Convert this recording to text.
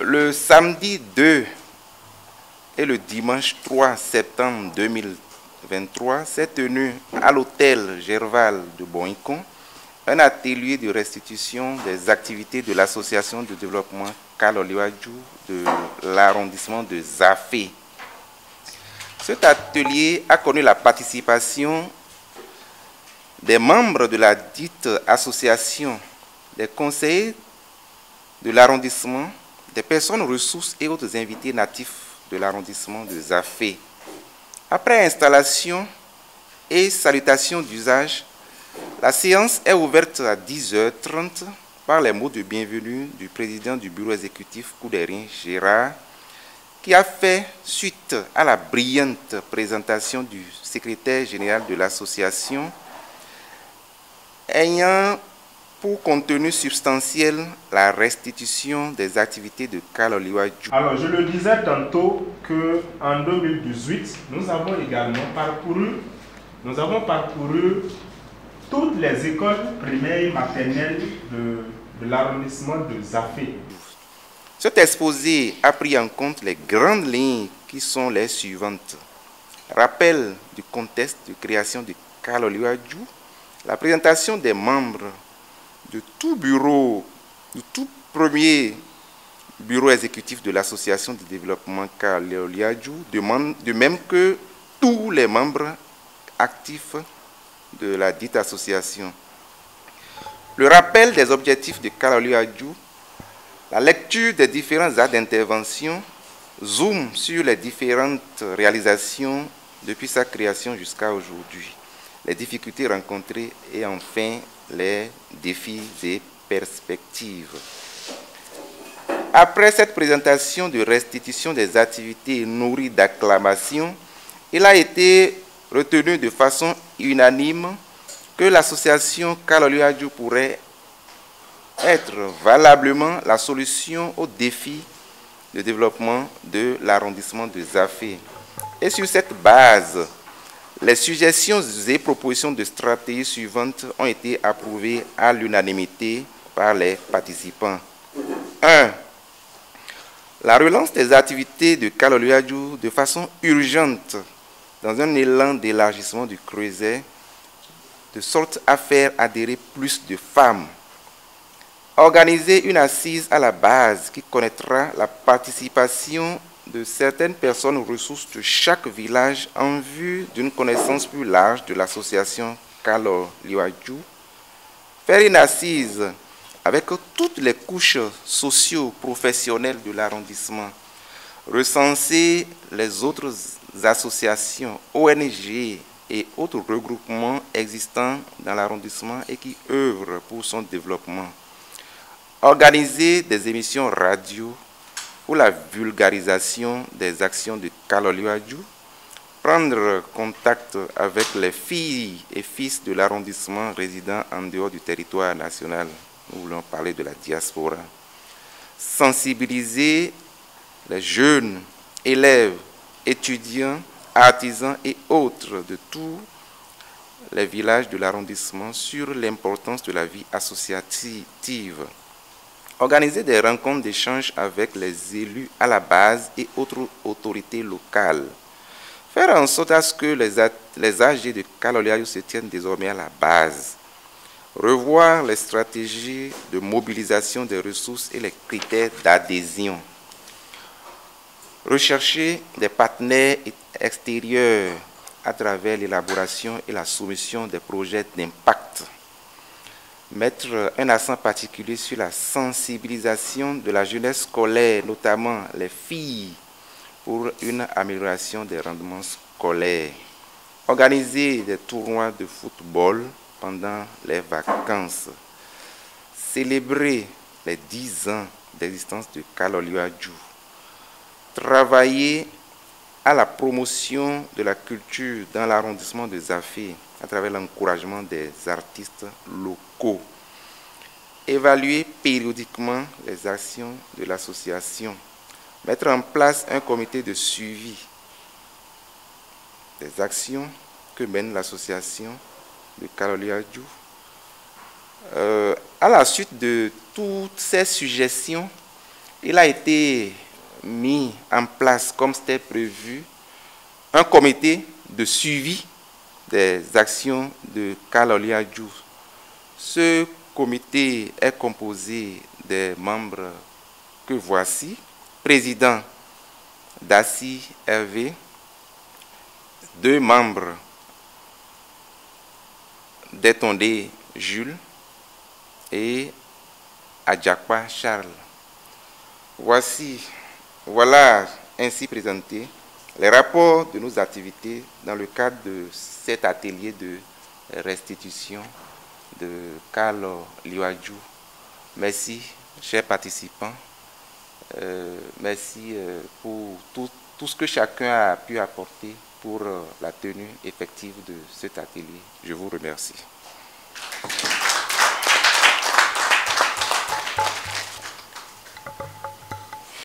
Le samedi 2 et le dimanche 3 septembre 2023 s'est tenu à l'hôtel Gerval de Boncon un atelier de restitution des activités de l'association de développement Kaloliwadjou de l'arrondissement de Zafé. Cet atelier a connu la participation des membres de la dite association, des conseillers de l'arrondissement, des personnes ressources et autres invités natifs de l'arrondissement de Zafé. Après installation et salutation d'usage, la séance est ouverte à 10h30 par les mots de bienvenue du président du bureau exécutif Koudérien Gérard, qui a fait suite à la brillante présentation du secrétaire général de l'association, ayant pour contenu substantiel la restitution des activités de Kaloliwadjou. Alors, je le disais tantôt qu'en 2018, nous avons également parcouru toutes les écoles primaires et maternelles de l'arrondissement de Zafé. Cet exposé a pris en compte les grandes lignes qui sont les suivantes. Rappel du contexte de création de Kaloliwadjou, la présentation des membres de tout bureau, du tout premier bureau exécutif de l'association de développement Kaloliwadjou, de même que tous les membres actifs de la dite association. Le rappel des objectifs de Kaloliwadjou, la lecture des différents actes d'intervention, zoom sur les différentes réalisations depuis sa création jusqu'à aujourd'hui, les difficultés rencontrées et enfin les défis et perspectives. Après cette présentation de restitution des activités nourries d'acclamations, il a été retenu de façon unanime que l'association Kaloliwadjou pourrait être valablement la solution aux défis de développement de l'arrondissement de Zafé. Et sur cette base, les suggestions et propositions de stratégie suivantes ont été approuvées à l'unanimité par les participants. 1. La relance des activités de Kaloliwadjou de façon urgente dans un élan d'élargissement du creuset, de sorte à faire adhérer plus de femmes. Organiser une assise à la base qui connaîtra la participation de certaines personnes ressources de chaque village en vue d'une connaissance plus large de l'association Kaloliwadjou. Faire une assise avec toutes les couches socio-professionnelles de l'arrondissement. Recenser les autres associations, ONG et autres regroupements existants dans l'arrondissement et qui œuvrent pour son développement. Organiser des émissions radio pour la vulgarisation des actions de Kaloliwadjou, prendre contact avec les filles et fils de l'arrondissement résidant en dehors du territoire national. Nous voulons parler de la diaspora. Sensibiliser les jeunes, élèves, étudiants, artisans et autres de tous les villages de l'arrondissement sur l'importance de la vie associative. Organiser des rencontres d'échange avec les élus à la base et autres autorités locales. Faire en sorte à ce que les AG de Kaloliwadjou se tiennent désormais à la base. Revoir les stratégies de mobilisation des ressources et les critères d'adhésion. Rechercher des partenaires extérieurs à travers l'élaboration et la soumission des projets d'impact. Mettre un accent particulier sur la sensibilisation de la jeunesse scolaire, notamment les filles, pour une amélioration des rendements scolaires. Organiser des tournois de football pendant les vacances. Célébrer les 10 ans d'existence de Kaloliwadjou. Travailler à la promotion de la culture dans l'arrondissement de Zafé à travers l'encouragement des artistes locaux. Évaluer périodiquement les actions de l'association. Mettre en place un comité de suivi des actions que mène l'association de Kaloliwadjou. À la suite de toutes ces suggestions il a été mis en place, comme c'était prévu, un comité de suivi des actions de Kaloli Adjou. Ce comité est composé des membres que voici: président Dassi Hervé, 2 membres Détondé Jules et Adjakwa Charles. Voilà ainsi présenté les rapports de nos activités dans le cadre de cet atelier de restitution de Kaloli Adjou. Merci, chers participants. Merci pour tout ce que chacun a pu apporter pour la tenue effective de cet atelier. Je vous remercie.